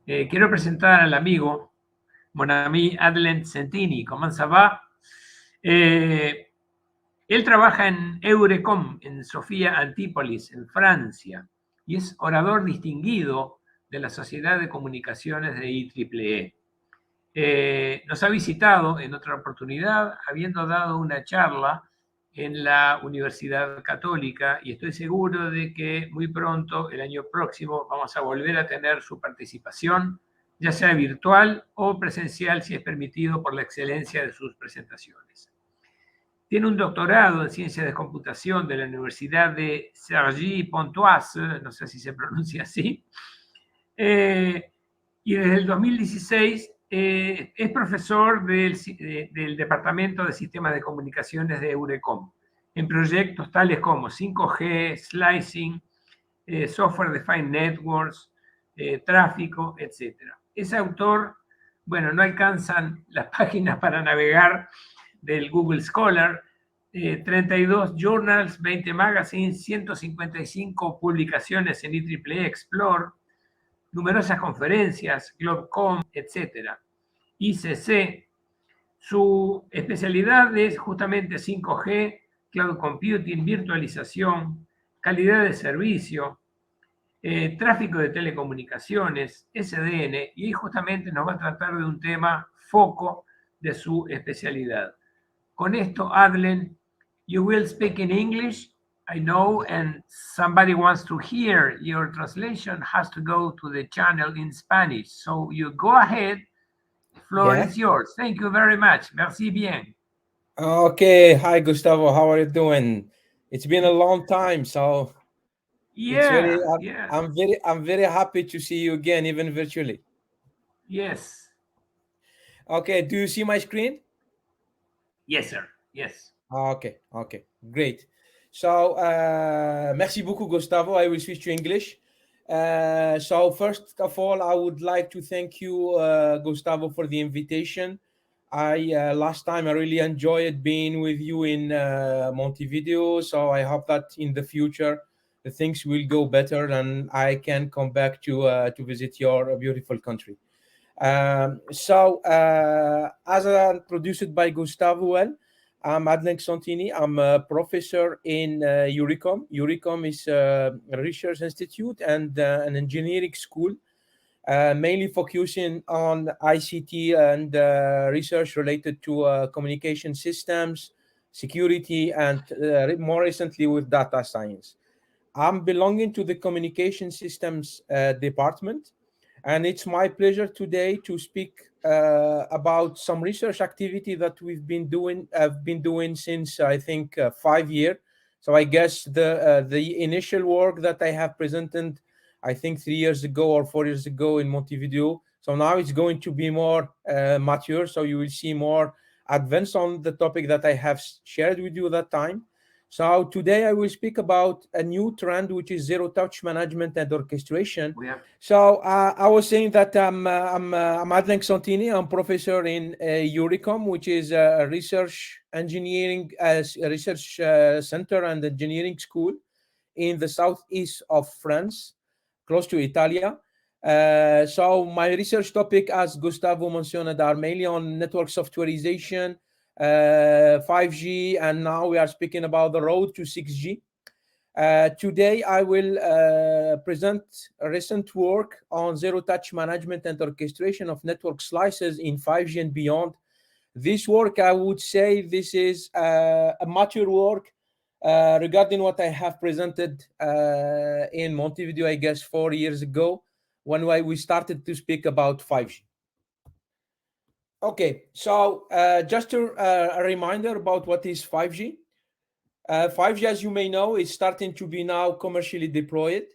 Quiero presentar al amigo, mon ami Adlen Ksentini. ¿Cómo se va? Él trabaja en EURECOM, en Sophia, Antipolis, en Francia, y es orador distinguido de la Sociedad de Comunicaciones de IEEE. Nos ha visitado en otra oportunidad, habiendo dado una charla en la Universidad Católica, y estoy seguro de que muy pronto, el año próximo, vamos a volver a tener su participación, ya sea virtual o presencial, si es permitido, por la excelencia de sus presentaciones. Tiene un doctorado en Ciencias de Computación de la Universidad de Cergy-Pontoise, no sé si se pronuncia así, y desde el 2016 es profesor del Departamento de Sistemas de Comunicaciones de EURECOM, en proyectos tales como 5G, slicing, software defined networks, tráfico, etc. Es autor, bueno, no alcanzan las páginas para navegar, del Google Scholar, 32 journals, 20 magazines, 155 publicaciones en IEEE Explore, numerosas conferencias, GlobeCom, etc. ICC, su especialidad es justamente 5G, Cloud Computing, virtualización, calidad de servicio, tráfico de telecomunicaciones, SDN, y justamente nos va a tratar de un tema foco de su especialidad. Con esto, Adlen, you will speak in English, I know, and somebody wants to hear your translation has to go to the channel in Spanish. So you go ahead, the floor is yours. Thank you very much. Merci bien. Okay, hi Gustavo, how are you doing? It's been a long time, so it's very Yeah. I'm very happy to see you again, even virtually. Yes. Okay, do you see my screen? Yes, sir. Yes. Okay, great. So, merci beaucoup, Gustavo. I will switch to English. So, first of all, I would like to thank you, Gustavo, for the invitation. Last time I really enjoyed being with you in Montevideo. So, I hope that in the future the things will go better and I can come back to visit your beautiful country. As introduced by Gustavo, well, I'm Adlen Ksentini. I'm a professor in EURECOM. EURECOM is a research institute and an engineering school, mainly focusing on ICT and research related to communication systems, security, and more recently with data science. I'm belonging to the communication systems department, and it's my pleasure today to speak about some research activity that I've been doing since I think 5 years. So I guess the initial work that I have presented, I think 3 years ago or 4 years ago in Montevideo. So now it's going to be more mature. So you will see more advance on the topic that I have shared with you that time. So today I will speak about a new trend, which is zero-touch management and orchestration. Yeah. So I was saying that I'm Adlen Ksentini. I'm professor in EURECOM, which is a research engineering research center and engineering school in the southeast of France, close to Italia. So my research topic, as Gustavo mentioned, are mainly on network softwareization, 5G, and now we are speaking about the road to 6G. Today, I will present a recent work on zero-touch management and orchestration of network slices in 5G and beyond. This work, I would say, this is a mature work regarding what I have presented in Montevideo, I guess, 4 years ago, when we started to speak about 5G. Okay, so just a reminder about what is 5G. 5G, as you may know, is starting to be now commercially deployed.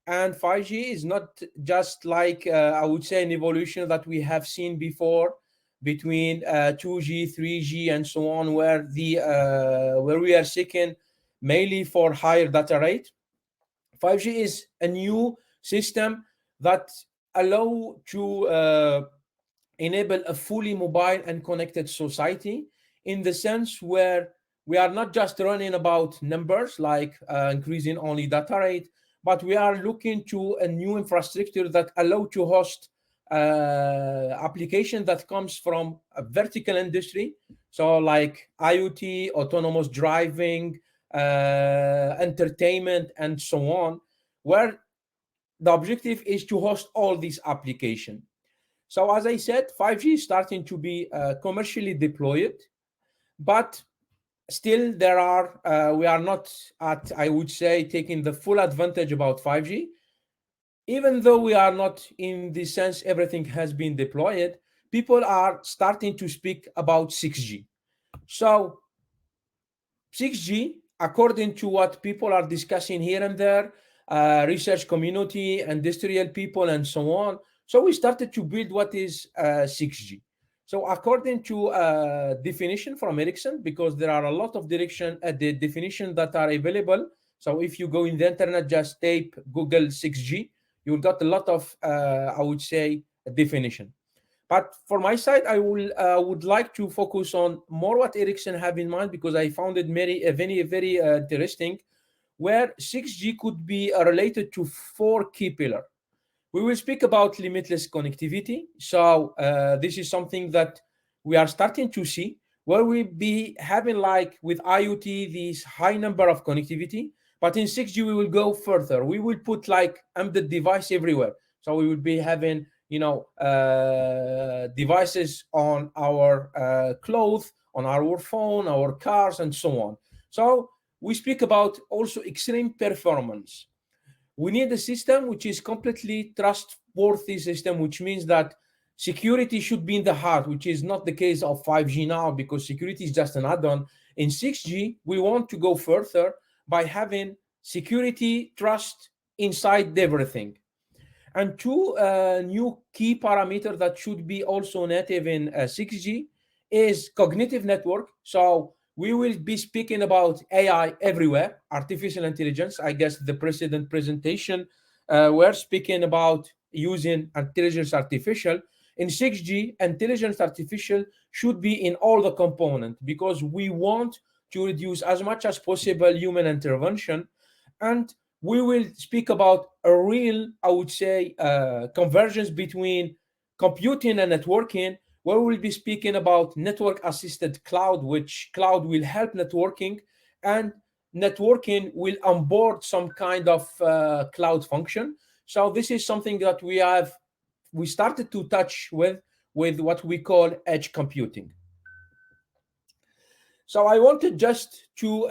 And 5G is not just like, I would say, an evolution that we have seen before between 2G, 3G, and so on, where we are seeking mainly for higher data rate. 5G is a new system that allow to enable a fully mobile and connected society, in the sense where we are not just running about numbers like increasing only data rate, but we are looking to a new infrastructure that allow to host application that comes from a vertical industry, so like IoT, autonomous driving, entertainment, and so on, where the objective is to host all these applications. So as I said, 5G is starting to be commercially deployed, but still we are not at, I would say, taking the full advantage about 5G. Even though we are not in the sense everything has been deployed, people are starting to speak about 6G. So 6G, according to what people are discussing here and there, research community, industrial people, and so on. So we started to build what is 6G. So according to definition from Ericsson, because there are a lot of the definition that are available. So if you go in the internet, just type Google 6G, you'll get a lot of, I would say, definition. But for my side, I would like to focus on more what Ericsson have in mind, because I found it very interesting, where 6G could be related to 4 key pillars. We will speak about limitless connectivity. So this is something that we are starting to see, where we be having, like with IoT, this high number of connectivity. But in 6G, we will go further. We will put like embedded device everywhere. So we will be having, devices on our clothes, on our phone, our cars, and so on. So we speak about also extreme performance. We need a system which is completely trustworthy system, which means that security should be in the heart, which is not the case of 5G now, because security is just an add-on. In 6G, we want to go further by having security, trust inside everything. And 2 new key parameters that should be also native in 6G is cognitive network. So we will be speaking about AI everywhere, artificial intelligence. I guess the precedent presentation, we're speaking about using intelligence artificial. In 6G, intelligence artificial should be in all the components, because we want to reduce as much as possible human intervention. And we will speak about a real, I would say, convergence between computing and networking, where we'll be speaking about network-assisted cloud, which cloud will help networking, and networking will onboard some kind of cloud function. So this is something that we started to touch with what we call edge computing. So I wanted just to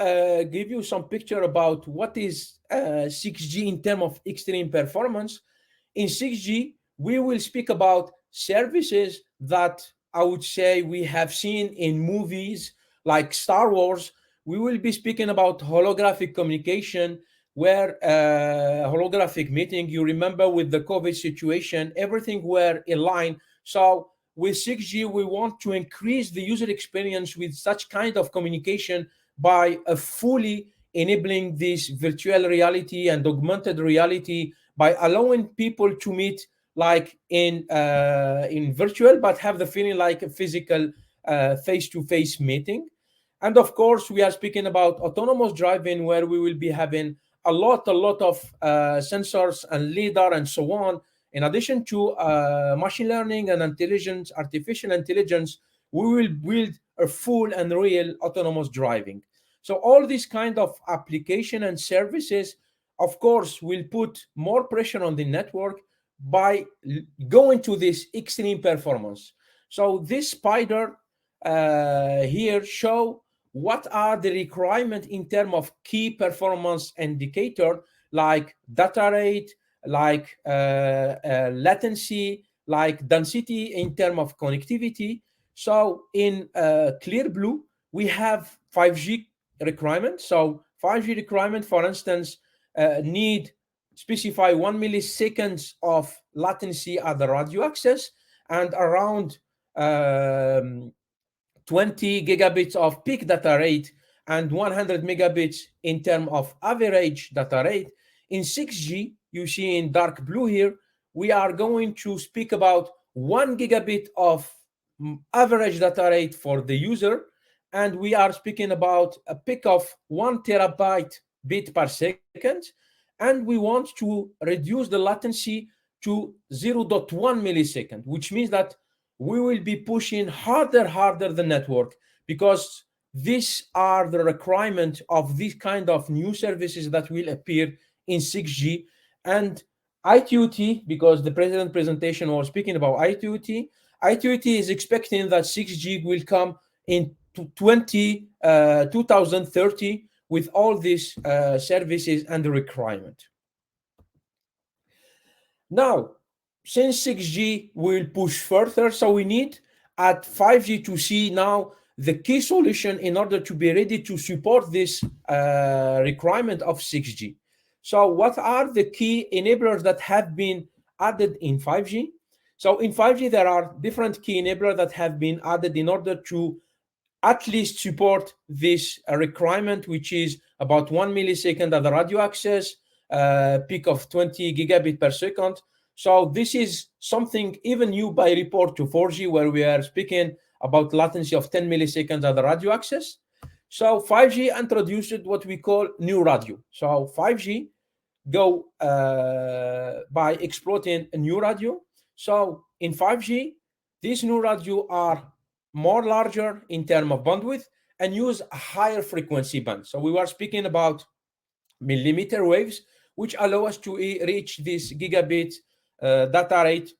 give you some picture about what is 6G in terms of extreme performance. In 6G, we will speak about services that I would say we have seen in movies like Star Wars. We will be speaking about holographic communication, where holographic meeting, you remember with the COVID situation, everything were in line. So with 6G, we want to increase the user experience with such kind of communication by fully enabling this virtual reality and augmented reality, by allowing people to meet like in virtual, but have the feeling like a physical face-to-face meeting. And of course, we are speaking about autonomous driving, where we will be having a lot of sensors and lidar and so on. In addition to machine learning and artificial intelligence, we will build a full and real autonomous driving. So all these kind of application and services, of course, will put more pressure on the network by going to this extreme performance. So this spider here show what are the requirements in terms of key performance indicator, like data rate, like latency, like density in terms of connectivity. So in clear blue, we have 5G requirement. So 5G requirement, for instance, need specify 1 milliseconds of latency at the radio access, and around 20 gigabits of peak data rate, and 100 megabits in terms of average data rate. In 6G, you see in dark blue here, we are going to speak about 1 gigabit of average data rate for the user, and we are speaking about a peak of 1 terabyte bit per second, and we want to reduce the latency to 0.1 millisecond, which means that we will be pushing harder the network, because these are the requirements of these kind of new services that will appear in 6G. And ITU-T, because the president presentation was speaking about ITU-T, ITU-T is expecting that 6G will come in 2030 with all these services and the requirement. Now, since 6G will push further, so we need at 5G to see now the key solution in order to be ready to support this requirement of 6G. So what are the key enablers that have been added in 5G? So in 5G, there are different key enablers that have been added in order to at least support this requirement, which is about 1 millisecond at the radio access, peak of 20 gigabit per second. So this is something even new by report to 4G, where we are speaking about latency of 10 milliseconds at the radio access. So 5G introduced what we call new radio. So 5G go by exploiting a new radio. So in 5G, these new radio are more larger in terms of bandwidth and use a higher frequency band. So we were speaking about millimeter waves, which allow us to reach this gigabit data rate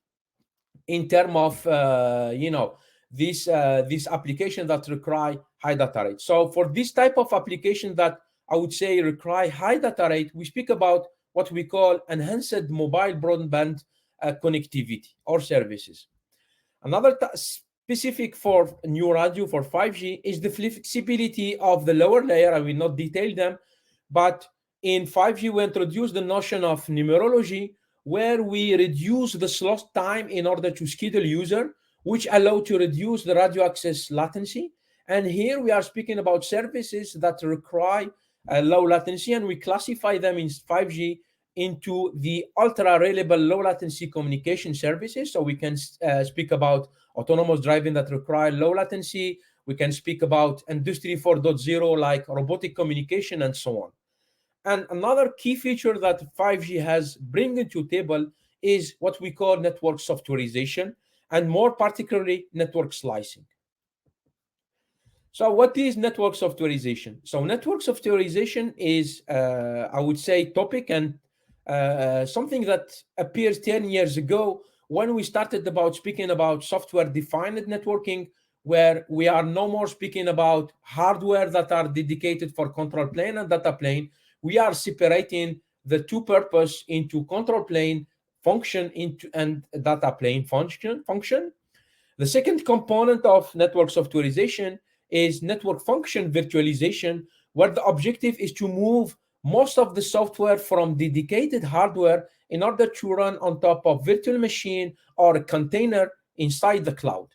in terms of this application that require high data rate. So for this type of application that I would say require high data rate, we speak about what we call enhanced mobile broadband connectivity or services. Another specific for new radio for 5G is the flexibility of the lower layer. I will not detail them, but in 5G we introduced the notion of numerology, where we reduce the slot time in order to schedule user, which allow to reduce the radio access latency. And here we are speaking about services that require low latency, and we classify them in 5G into the ultra reliable low latency communication services. So we can speak about autonomous driving that require low latency. We can speak about Industry 4.0 like robotic communication and so on. And another key feature that 5G has bring to table is what we call network softwareization, and more particularly network slicing. So what is network softwareization? So network softwareization is, I would say, topic and something that appears 10 years ago when we started about speaking about software-defined networking, where we are no more speaking about hardware that are dedicated for control plane and data plane. We are separating the two purpose into control plane function and data plane function. The second component of network softwareization is network function virtualization, where the objective is to move most of the software from dedicated hardware in order to run on top of virtual machine or a container inside the cloud.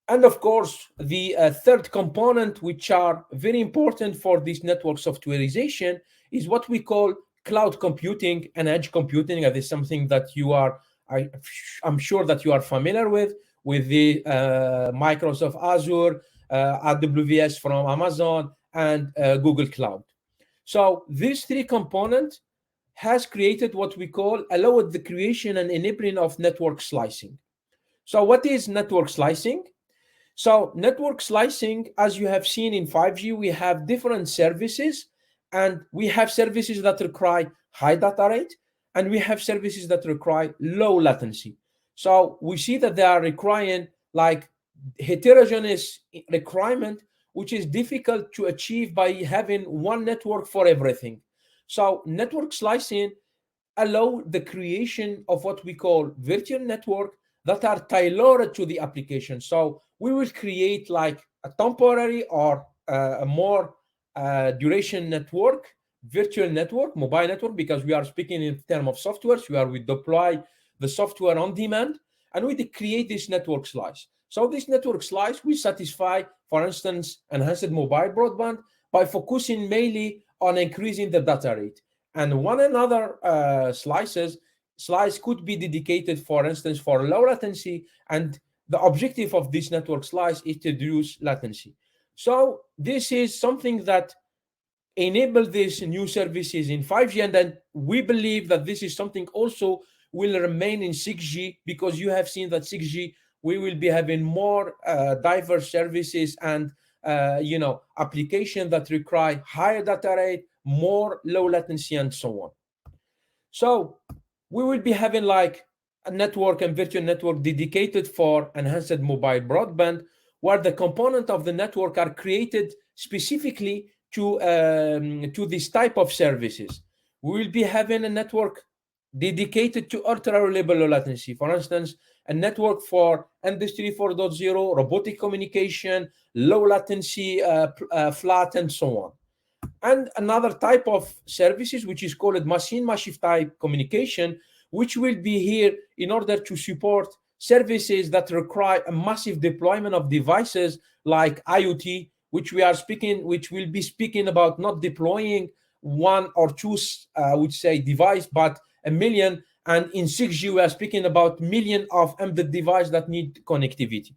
And of course, the third component, which are very important for this network softwareization, is what we call cloud computing and edge computing. That is something that I'm sure that you are familiar with the Microsoft Azure, AWS from Amazon, and Google Cloud. So these three components has created what we call allowed the creation and enabling of network slicing. So what is network slicing? So network slicing, as you have seen in 5G, we have different services, and we have services that require high data rate, and we have services that require low latency. So we see that they are requiring like heterogeneous requirement, which is difficult to achieve by having one network for everything. So network slicing allow the creation of what we call virtual network that are tailored to the application. So we will create like a temporary or a more duration network, virtual network, mobile network, because we are speaking in terms of software, where we deploy the software on demand, and we create this network slice. So this network slice will satisfy, for instance, enhanced mobile broadband by focusing mainly on increasing the data rate. And one another slice could be dedicated, for instance, for low latency, and the objective of this network slice is to reduce latency. So this is something that enables these new services in 5G, and then we believe that this is something also will remain in 6G, because you have seen that 6G, we will be having more diverse services and applications that require higher data rate, more low latency, and so on. So we will be having like a network and virtual network dedicated for enhanced mobile broadband, where the component of the network are created specifically to this type of services. We will be having a network dedicated to ultra reliable low latency. For instance, a network for Industry 4.0, robotic communication, low latency, flat, and so on. And another type of services, which is called machine-machine type communication, which will be here in order to support services that require a massive deployment of devices like IoT, which will be speaking about not deploying one or two, I would say, device, but a million. And in 6G, we are speaking about millions of embedded devices that need connectivity.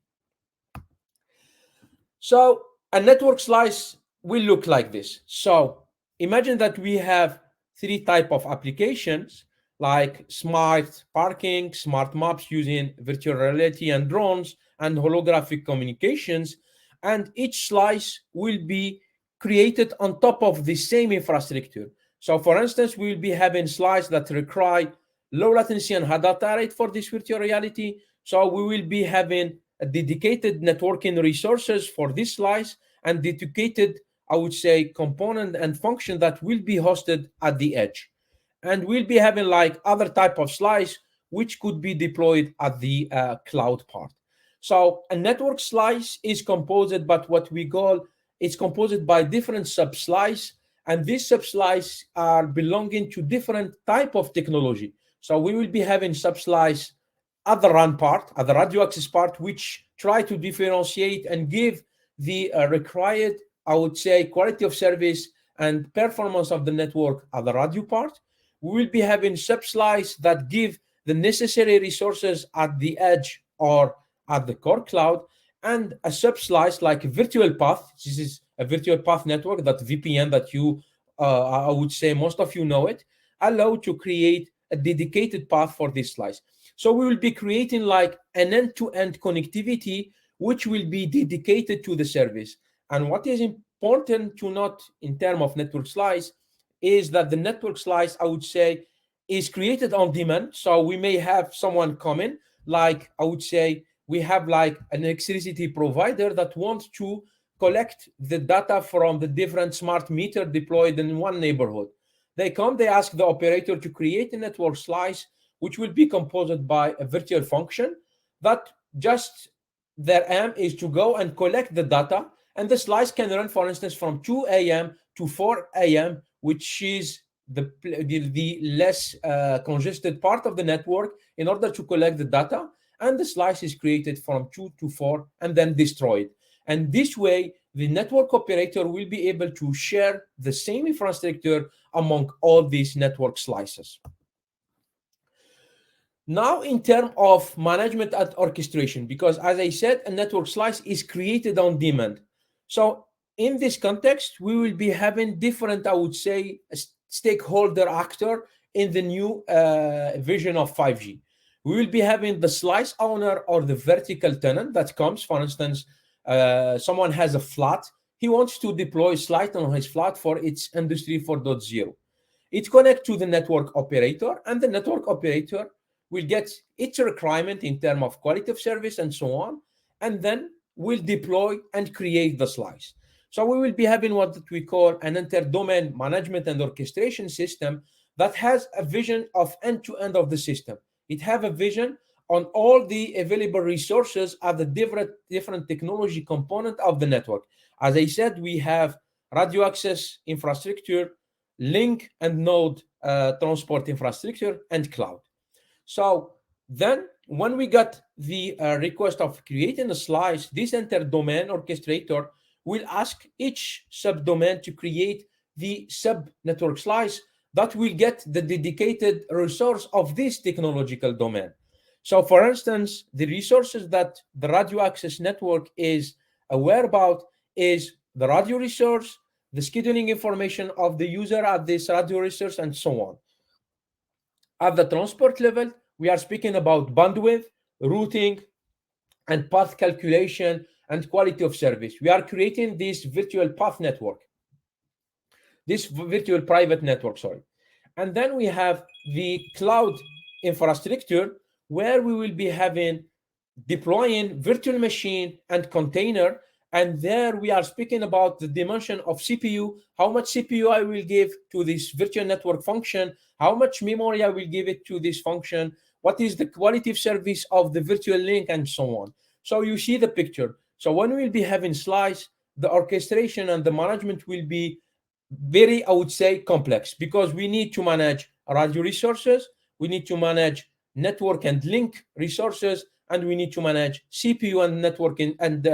So a network slice will look like this. So imagine that we have three types of applications, like smart parking, smart maps using virtual reality and drones, and holographic communications. And each slice will be created on top of the same infrastructure. So for instance, we will be having slices that require low latency and high data rate for this virtual reality. So we will be having a dedicated networking resources for this slice, and dedicated, I would say, component and function that will be hosted at the edge. And we'll be having like other type of slice which could be deployed at the cloud part. So a network slice is composed by what we call, it's composed by different sub-slice, and these sub-slice are belonging to different type of technology. So we will be having sub-slice at the RAN part, at the radio access part, which try to differentiate and give the required, I would say, quality of service and performance of the network at the radio part. We will be having sub-slice that give the necessary resources at the edge or at the core cloud, and a sub-slice like virtual path. This is a virtual path network, that VPN that you, I would say most of you know it, allow to create a dedicated path for this slice. So we will be creating like an end-to-end connectivity, which will be dedicated to the service. And what is important to note in terms of network slice is that the network slice, I would say, is created on demand. So we may have someone coming, like I would say, we have like an electricity provider that wants to collect the data from the different smart meter deployed in one neighborhood. They come, they ask the operator to create a network slice, which will be composed by a virtual function that just their aim is to go and collect the data. And the slice can run, for instance, from 2 a.m. to 4 a.m., which is the less congested part of the network, in order to collect the data. And the slice is created from 2 to 4 and then destroyed. And this way, the network operator will be able to share the same infrastructure among all these network slices. Now, in terms of management and orchestration, because as I said, a network slice is created on demand. So in this context, we will be having different, I would say, stakeholder actor in the new vision of 5G. We will be having the slice owner or the vertical tenant that comes. For instance, someone has a flat. He wants to deploy slice on his flat for its Industry 4.0. It connects to the network operator, and the network operator will get its requirement in terms of quality of service and so on, and then will deploy and create the slice. So we will be having what we call an inter-domain management and orchestration system that has a vision of end-to-end of the system. It has a vision on all the available resources at the different technology component of the network. As I said, we have radio access infrastructure, link and node transport infrastructure, and cloud. So then when we got the request of creating a slice, this inter-domain orchestrator will ask each subdomain to create the sub-network slice that will get the dedicated resource of this technological domain. So for instance, the resources that the radio access network is aware about is the radio resource, the scheduling information of the user at this radio resource, and so on. At the transport level, we are speaking about bandwidth, routing, and path calculation and quality of service. We are creating this virtual path network, this virtual private network, sorry. And then we have the cloud infrastructure, where we will be having deploying virtual machine and container. And there we are speaking about the dimension of CPU, how much CPU I will give to this virtual network function, how much memory I will give it to this function, what is the quality of service of the virtual link, and so on. So you see the picture. So when we'll be having slice, the orchestration and the management will be very, I would say, complex, because we need to manage radio resources, we need to manage network and link resources, and we need to manage CPU and networking and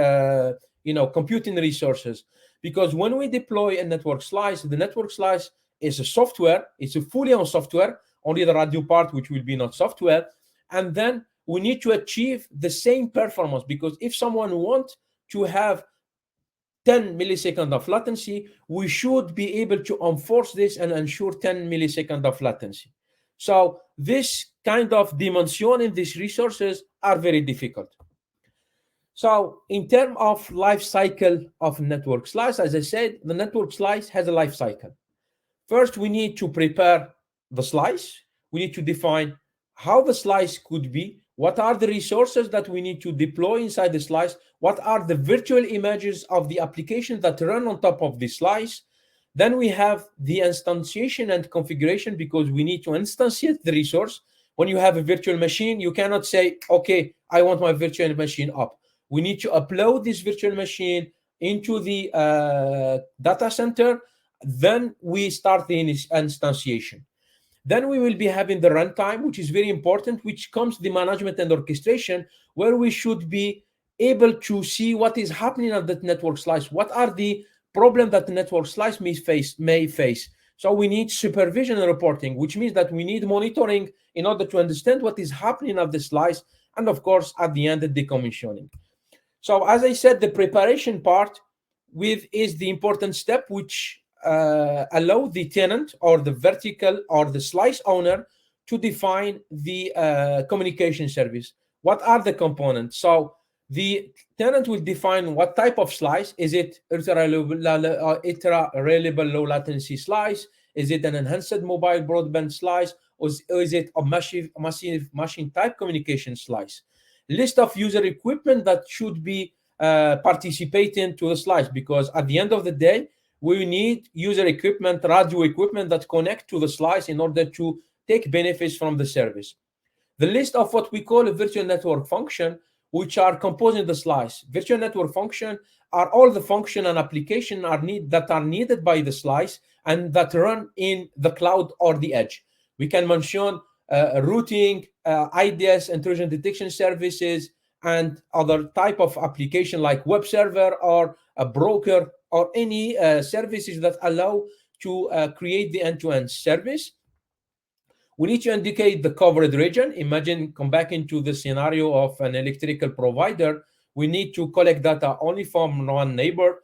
computing resources. Because when we deploy a network slice, the network slice is a software, it's a fully on software, only the radio part which will be not software. And then we need to achieve the same performance, because if someone wants to have 10 milliseconds of latency, we should be able to enforce this and ensure 10 milliseconds of latency. So this kind of dimensioning these resources are very difficult. So in terms of life cycle of network slice, as I said, the network slice has a life cycle. First, we need to prepare the slice. We need to define how the slice could be, what are the resources that we need to deploy inside the slice, what are the virtual images of the application that run on top of the slice. Then we have the instantiation and configuration, because we need to instantiate the resource. When you have a virtual machine, you cannot say, okay, I want my virtual machine up. We need to upload this virtual machine into the data center. Then we start the instantiation. Then we will be having the runtime, which is very important, which comes the management and orchestration, where we should be able to see what is happening at that network slice. What are the problems that the network slice may face? So we need supervision and reporting, which means that we need monitoring in order to understand what is happening at the slice. And of course, at the end, the decommissioning. So as I said, the preparation part is the important step, which allow the tenant or the vertical or the slice owner to define the communication service. What are the components? So the tenant will define what type of slice. Is it ultra-reliable low latency slice? Is it an enhanced mobile broadband slice? Or is it a massive machine type communication slice? List of user equipment that should be participating to the slice, because at the end of the day, we need user equipment, radio equipment that connect to the slice in order to take benefits from the service. The list of what we call a virtual network function, which are composing the slice. Virtual network function are all the function and application that are needed by the slice and that run in the cloud or the edge. We can mention routing, IDS, intrusion detection services, and other type of application like web server or a broker or any services that allow to create the end-to-end service. We need to indicate the covered region. Imagine, come back into the scenario of an electrical provider. We need to collect data only from one neighbor.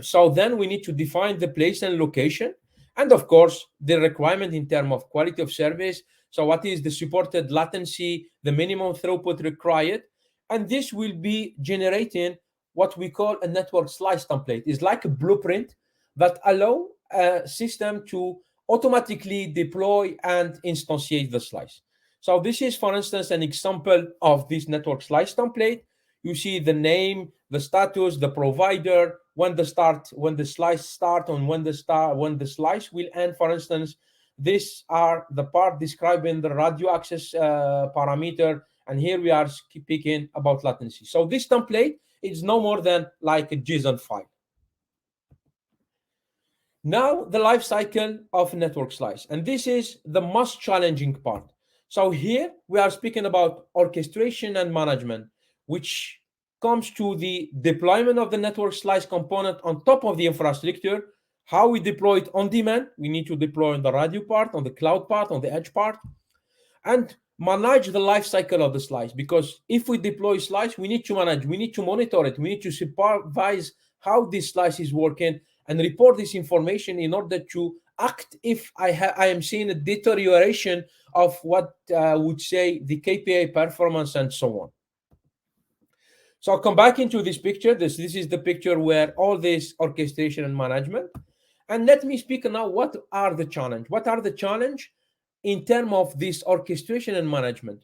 So then we need to define the place and location. And of course, the requirement in terms of quality of service. So what is the supported latency, the minimum throughput required? And this will be generating what we call a network slice template. It's like a blueprint that allow a system to automatically deploy and instantiate the slice. So this is, for instance, an example of this network slice template. You see the name, the status, the provider, when the slice start, and when the slice will end. For instance, these are the part describing the radio access parameter, and here we are speaking about latency. So this template is no more than like a JSON file. Now the life cycle of network slice, and this is the most challenging part. So here we are speaking about orchestration and management, which comes to the deployment of the network slice component on top of the infrastructure. How we deploy it on demand. We need to deploy on the radio part, on the cloud part, on the edge part, and manage the life cycle of the slice. Because if we deploy slice, we need to manage, we need to monitor it, we need to supervise how this slice is working and report this information in order to act if I am seeing a deterioration of what would say the KPI performance and so on. So I'll come back into this picture. This is the picture where all this orchestration and management. And let me speak now, what are the challenge? What are the challenge in terms of this orchestration and management?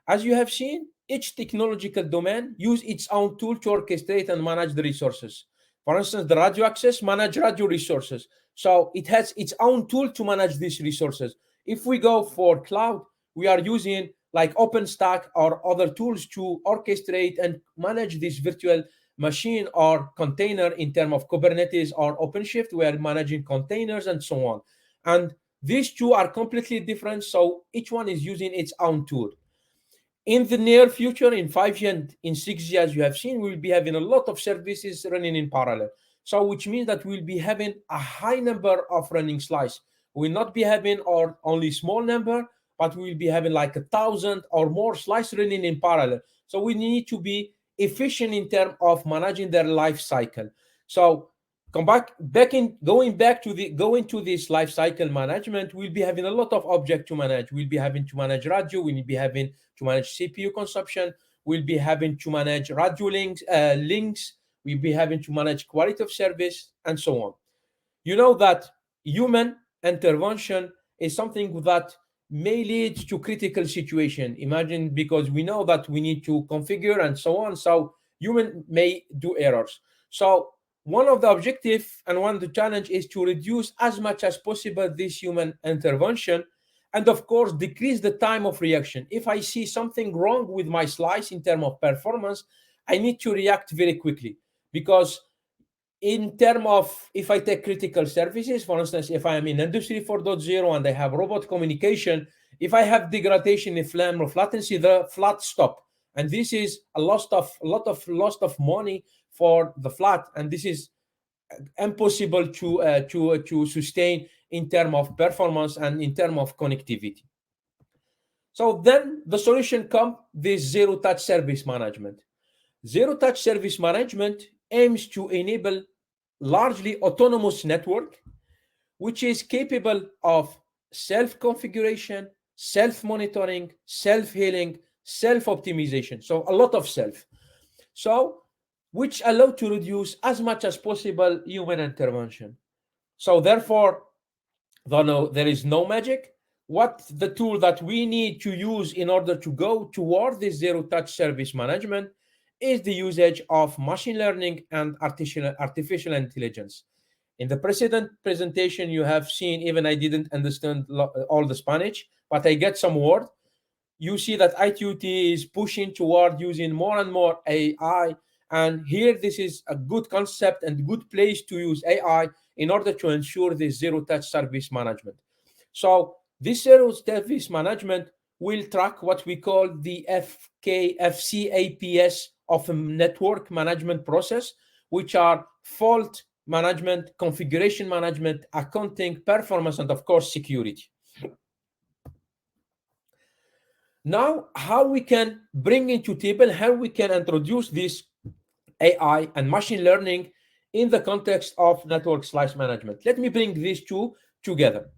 As you have seen, each technological domain use its own tool to orchestrate and manage the resources. For instance, the radio access manage radio resources. So it has its own tool to manage these resources. If we go for cloud, we are using like OpenStack or other tools to orchestrate and manage this virtual machine or container in terms of Kubernetes or OpenShift. We are managing containers and so on. And these two are completely different. So each one is using its own tool. In the near future, in 5G and in 6G, as you have seen, we'll be having a lot of services running in parallel. So which means that we'll be having a high number of running slices. We'll not be having only small number, but we'll be having like 1,000 or more slices running in parallel. So we need to be efficient in terms of managing their life cycle. So going to this life cycle management, we'll be having a lot of objects to manage. We'll be having to manage radio. We'll be having to manage CPU consumption. We'll be having to manage radio links. We'll be having to manage quality of service and so on. You know that human intervention is something that may lead to critical situation. Imagine, because we know that we need to configure and so on. So human may do errors. So one of the objective and one of the challenge is to reduce as much as possible this human intervention, and of course decrease the time of reaction. If I see something wrong with my slice in terms of performance, I need to react very quickly, because in terms of, if I take critical services, for instance, if I am in Industry 4.0 and I have robot communication, if I have degradation in flame or latency, the flat stop, and this is a lot of loss of money for the flat, and this is impossible to sustain in terms of performance and in terms of connectivity. So then the solution comes, this zero-touch service management. Zero-touch service management aims to enable largely autonomous network, which is capable of self-configuration, self-monitoring, self-healing, self-optimization. So a lot of self. So which allow to reduce as much as possible human intervention. So therefore, though there is no magic, what the tool that we need to use in order to go toward this zero-touch service management is the usage of machine learning and artificial intelligence. In the precedent presentation, you have seen, even I didn't understand all the Spanish, but I get some word. You see that ITUT is pushing toward using more and more AI. And here, this is a good concept and good place to use AI in order to ensure this zero-touch service management. So this zero-touch service management will track what we call the FCAPS of a network management process, which are fault management, configuration management, accounting, performance, and of course, security. Now, how we can bring into table, how we can introduce this AI and machine learning in the context of network slice management. Let me bring these two together.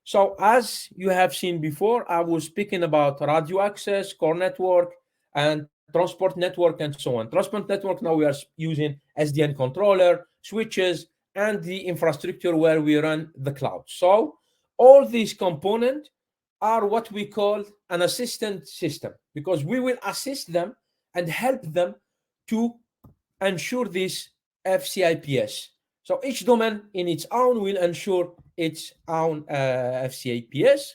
So as you have seen before, I was speaking about radio access, core network, and transport network, and so on. Transport network, now we are using SDN controller, switches, and the infrastructure where we run the cloud. So all these components are what we call an assistant system, because we will assist them and help them to ensure this FCIPS. So each domain in its own will ensure its own FCIPS.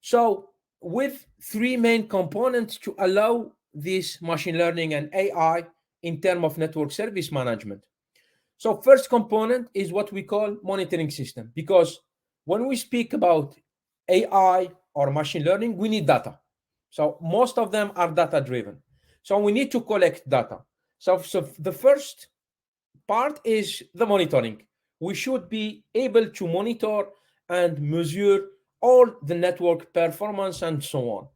So with three main components to allow this machine learning and AI in terms of network service management. So first component is what we call monitoring system, because when we speak about AI or machine learning, we need data. So most of them are data driven. So we need to collect data. So the first part is the monitoring. We should be able to monitor and measure all the network performance and so on.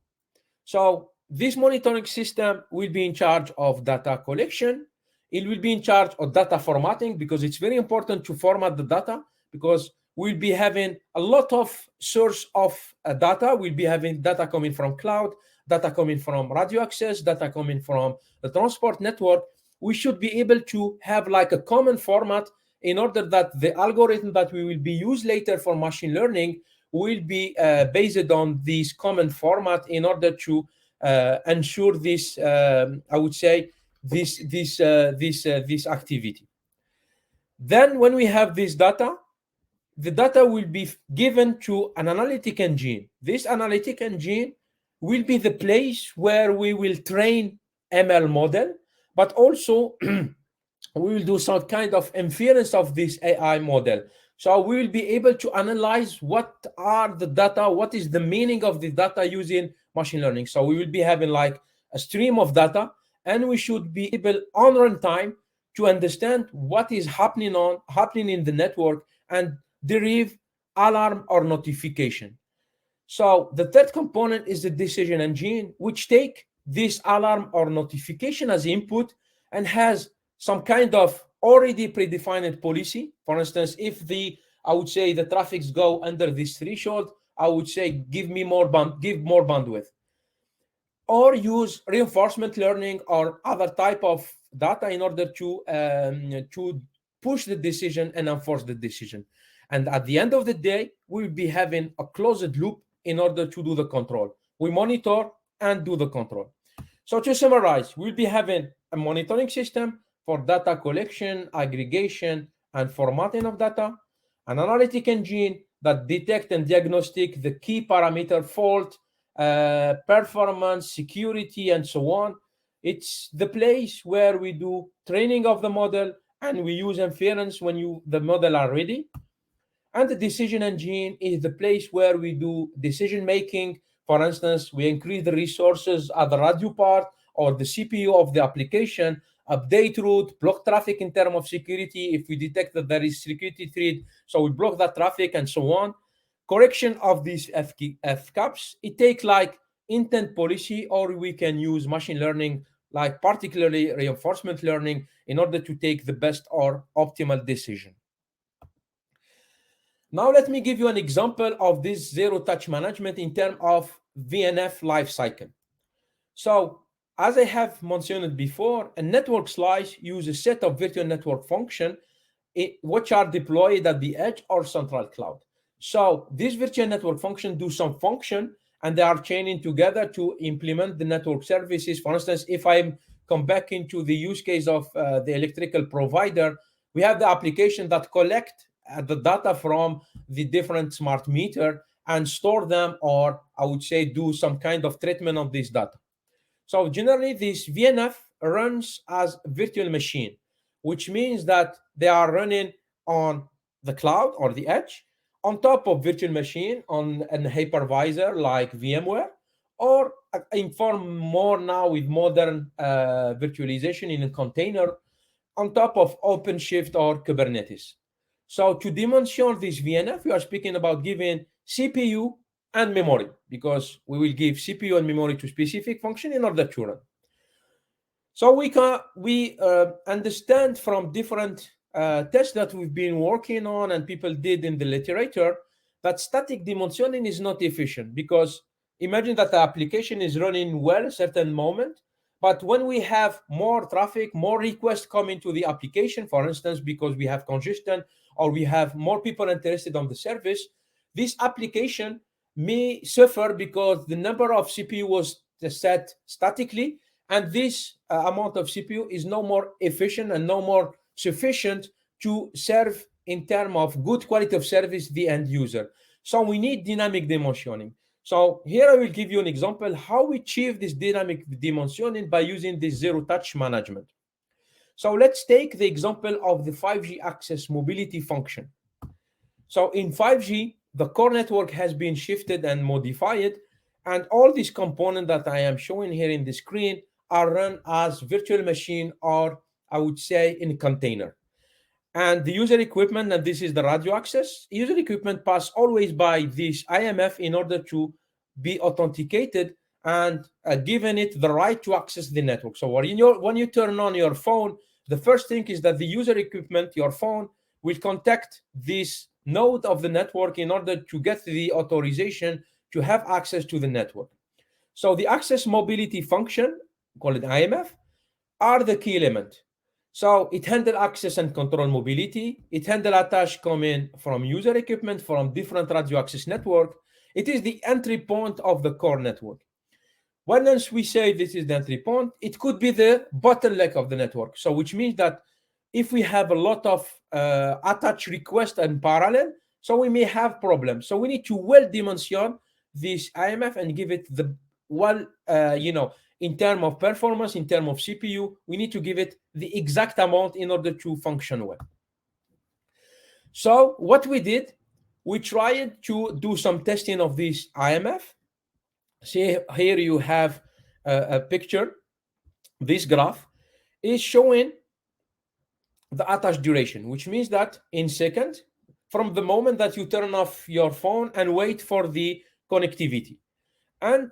So this monitoring system will be in charge of data collection. It will be in charge of data formatting, because it's very important to format the data, because we'll be having a lot of source of data. We'll be having data coming from cloud, data coming from radio access, data coming from the transport network. We should be able to have like a common format in order that the algorithm that we will be used later for machine learning will be based on this common format in order to ensure this, I would say, this activity. Then when we have this data, the data will be given to an analytic engine. This analytic engine will be the place where we will train ML model, but also we will do some kind of inference of this AI model. So we will be able to analyze what are the data, what is the meaning of the data using machine learning. So we will be having like a stream of data, and we should be able on runtime to understand what is happening in the network and derive alarm or notification. So the third component is the decision engine, which take this alarm or notification as input and has some kind of already predefined policy. For instance, if I would say the traffics go under this threshold, I would say give more bandwidth, or use reinforcement learning or other type of data in order to push the decision and enforce the decision. And at the end of the day, we'll be having a closed loop in order to do the control. We monitor and do the control. So to summarize, we'll be having a monitoring system for data collection, aggregation, and formatting of data, an analytic engine that detect and diagnostic the key parameter fault, performance, security, and so on. It's the place where we do training of the model and we use inference when the model are ready. And the decision engine is the place where we do decision making. For instance, we increase the resources at the radio part or the CPU of the application, update route, block traffic in terms of security. If we detect that there is security threat, so we block that traffic and so on. Correction of these FCAPs, it takes like intent policy, or we can use machine learning, like particularly reinforcement learning, in order to take the best or optimal decision. Now let me give you an example of this zero-touch management in terms of VNF lifecycle. So as I have mentioned before, a network slice uses a set of virtual network functions which are deployed at the edge or central cloud. So this virtual network function do some function, and they are chaining together to implement the network services. For instance, if I come back into the use case of the electrical provider, we have the application that collect the data from the different smart meter and store them, or I would say do some kind of treatment of this data. So generally, this VNF runs as virtual machine, which means that they are running on the cloud or the edge, on top of virtual machine on a hypervisor like VMware, or inform more now with modern virtualization in a container on top of OpenShift or Kubernetes. So to demonstrate this VNF, we are speaking about giving CPU and memory, because we will give CPU and memory to specific function in order to run. So we understand from different tests that we've been working on and people did in the literature that static demonstrating is not efficient, because imagine that the application is running well a certain moment, but when we have more traffic, more requests coming to the application, for instance, because we have congestion or we have more people interested on the service, this application may suffer because the number of CPU was set statically, and this amount of CPU is no more efficient and no more sufficient to serve in terms of good quality of service the end user. So we need dynamic demotioning. So here I will give you an example how we achieve this dynamic demotioning by using this zero-touch management. So let's take the example of the 5G access mobility function. So in 5G, the core network has been shifted and modified, and all these components that I am showing here in the screen are run as virtual machine, or I would say in a container. And the user equipment, and this is the radio access, user equipment pass always by this IMF in order to be authenticated and given it the right to access the network. So when you turn on your phone, the first thing is that the user equipment, your phone, will contact this node of the network in order to get the authorization to have access to the network. So the access mobility function, call it IMF, are the key element. So it handle access and control mobility. It handle attach coming from user equipment from different radio access network. It is the entry point of the core network. Once we say this is the entry point, it could be the bottleneck of the network. So which means that if we have a lot of attach requests in parallel, so we may have problems. So we need to well dimension this IMF and give it the in terms of performance, in terms of CPU, we need to give it the exact amount in order to function well. So what we did, we tried to do some testing of this IMF. See, here you have a picture. This graph is showing the attach duration, which means that in seconds, from the moment that you turn off your phone and wait for the connectivity. And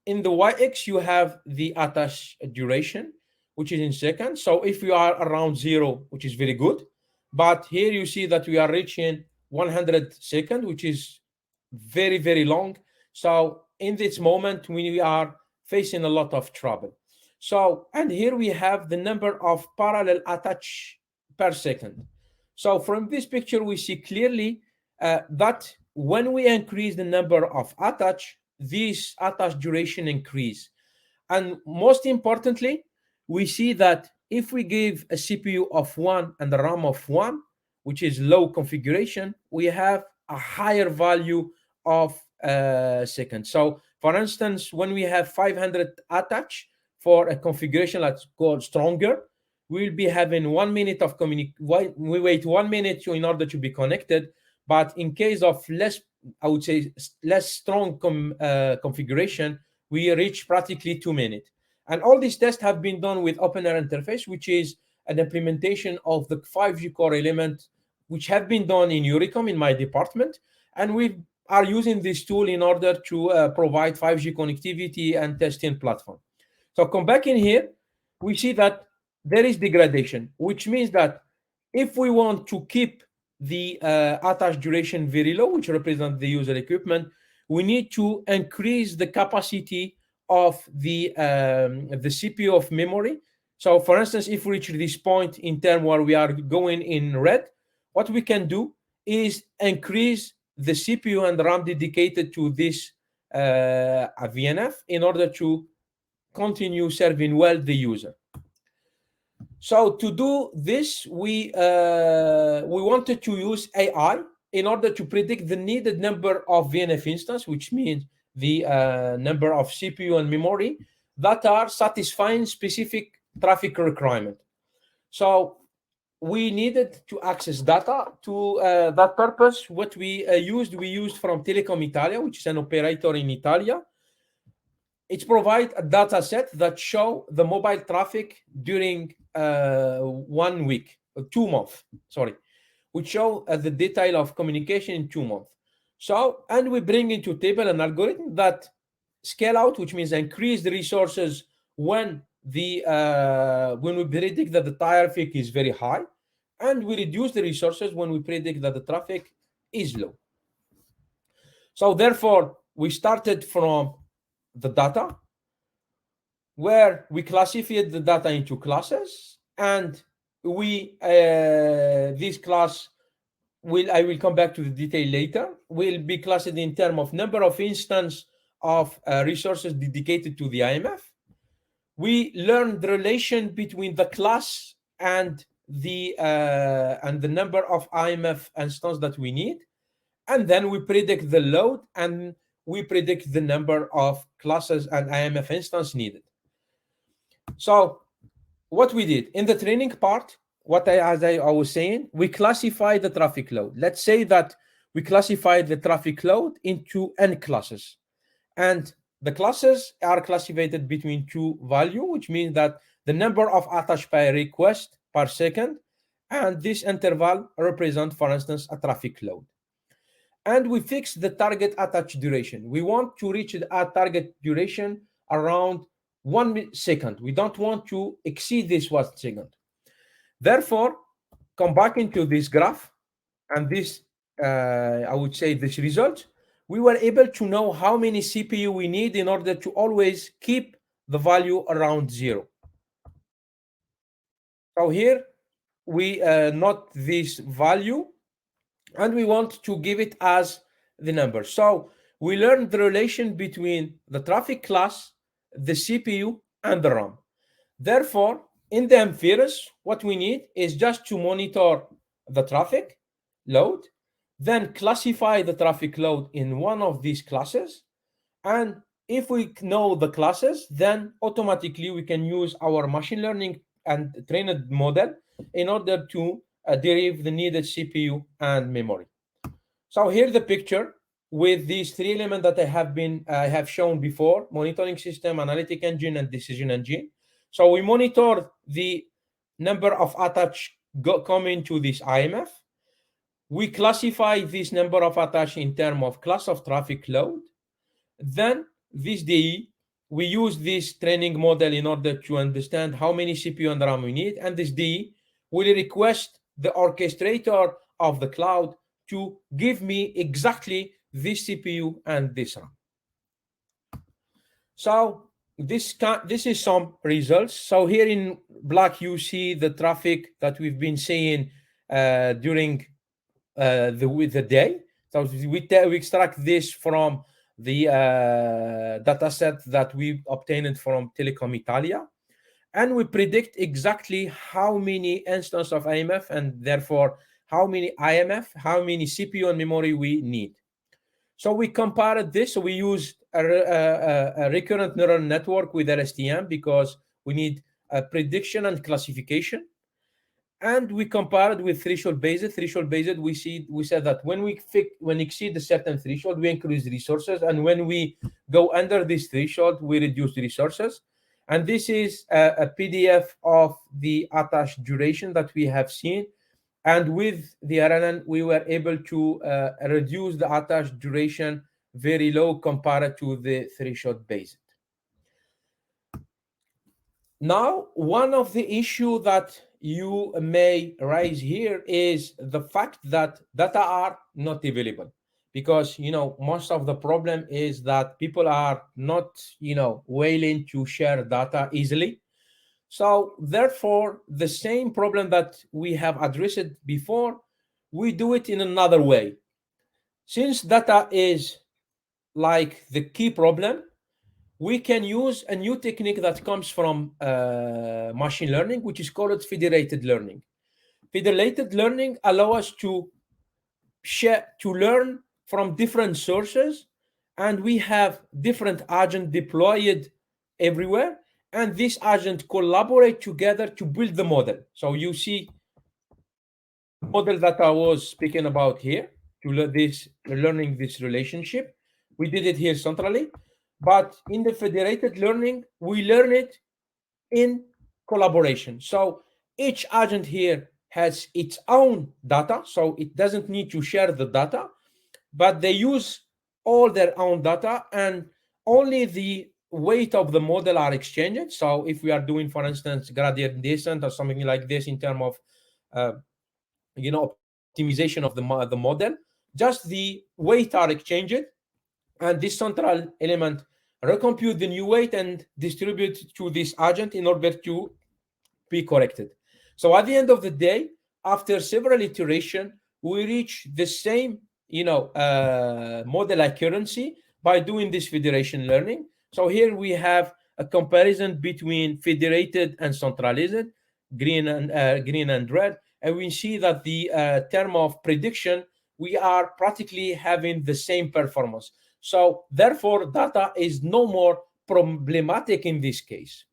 in the y-axis, you have the attach duration, which is in seconds. So if you are around 0, which is very good, but here you see that we are reaching 100 seconds, which is very, very long. So in this moment, we are facing a lot of trouble. So, and here we have the number of parallel attach per second. So from this picture, we see clearly that when we increase the number of attach, this attach duration increase. And most importantly, we see that if we give a CPU of 1 and a RAM of 1, which is low configuration, we have a higher value of seconds. So for instance, when we have 500 attach for a configuration that's called stronger, we'll be having 1 minute of we wait 1 minute in order to be connected. But in case of less, I would say, less strong configuration, we reach practically 2 minutes. And all these tests have been done with OpenAir interface, which is an implementation of the 5G core element, which have been done in EURECOM in my department. And we are using this tool in order to provide 5G connectivity and testing platform. So come back in here, we see that there is degradation, which means that if we want to keep the attach duration very low, which represents the user equipment, we need to increase the capacity of the CPU of memory. So for instance, if we reach this point in term where we are going in red, what we can do is increase the CPU and RAM dedicated to this VNF in order to continue serving well the user. So to do this, we wanted to use AI in order to predict the needed number of VNF instances, which means the number of CPU and memory that are satisfying specific traffic requirement. So we needed to access data. To that purpose, what we used from Telecom Italia, which is an operator in Italia. It provides a data set that show the mobile traffic during 1 week, 2 months, sorry, which show the detail of communication in 2 months. So, and we bring into table an algorithm that scale out, which means increase the resources when we predict that the traffic is very high, and we reduce the resources when we predict that the traffic is low. So therefore, we started from the data, where we classified the data into classes, and we this class I will come back to the detail later, will be classed in terms of number of instances of resources dedicated to the IMF. We learned the relation between the class and the number of IMF instances that we need, and then we predict the load and we predict the number of classes and IMF instances needed. So what we did in the training part, as I was saying, we classify the traffic load. Let's say that we classify the traffic load into n classes, and the classes are classified between 2 values, which means that the number of attached by request per second, and this interval represents, for instance, a traffic load. And we fix the target attach duration. We want to reach a target duration around 1 second. We don't want to exceed this 1 second. Therefore, come back into this graph, and this I would say, this result, we were able to know how many CPU we need in order to always keep the value around 0. So here we note this value, and we want to give it as the number. So we learned the relation between the traffic class, the CPU, and the RAM. Therefore, in the Amphiris, what we need is just to monitor the traffic load, then classify the traffic load in one of these classes. And if we know the classes, then automatically we can use our machine learning and trained model in order to derive the needed CPU and memory. So here's the picture with these 3 elements that I have shown before: monitoring system, analytic engine, and decision engine. So we monitor the number of attach coming to this IMF. We classify this number of attach in terms of class of traffic load. Then this DE, we use this training model in order to understand how many CPU and RAM we need. And this DE will request the orchestrator of the cloud to give me exactly this CPU and this RAM. So this is some results. So here in black, you see the traffic that we've been seeing during the day. So we extract this from the data set that we obtained from Telecom Italia, and we predict exactly how many instances of IMF, and therefore how many IMF, how many CPU and memory we need. So we compared this. So we used a recurrent neural network with LSTM because we need a prediction and classification. And we compared with threshold-based. Threshold-based, we said that when we exceed a certain threshold, we increase resources, and when we go under this threshold, we reduce the resources. And this is a PDF of the attached duration that we have seen. And with the RNN, we were able to reduce the attached duration very low compared to the threshold-based. Now, one of the issues that you may raise here is the fact that data are not available, because most of the problem is that people are not willing to share data easily. So therefore, the same problem that we have addressed before, we do it in another way. Since data is like the key problem, we can use a new technique that comes from machine learning, which is called federated learning. Federated learning allows us to learn from different sources, and we have different agents deployed everywhere, and these agents collaborate together to build the model. So you see the model that I was speaking about here, to learning this relationship. We did it here centrally. But in the federated learning, we learn it in collaboration. So each agent here has its own data, so it doesn't need to share the data, but they use all their own data, and only the weight of the model are exchanged. So if we are doing, for instance, gradient descent or something like this in terms of optimization of the model, just the weight are exchanged, and this central element recompute the new weight and distribute to this agent in order to be corrected. So at the end of the day, after several iterations, we reach the same model accuracy by doing this federation learning. So here we have a comparison between federated and centralized, green and red, and we see that the term of prediction, we are practically having the same performance. So therefore, data is no more problematic in this case.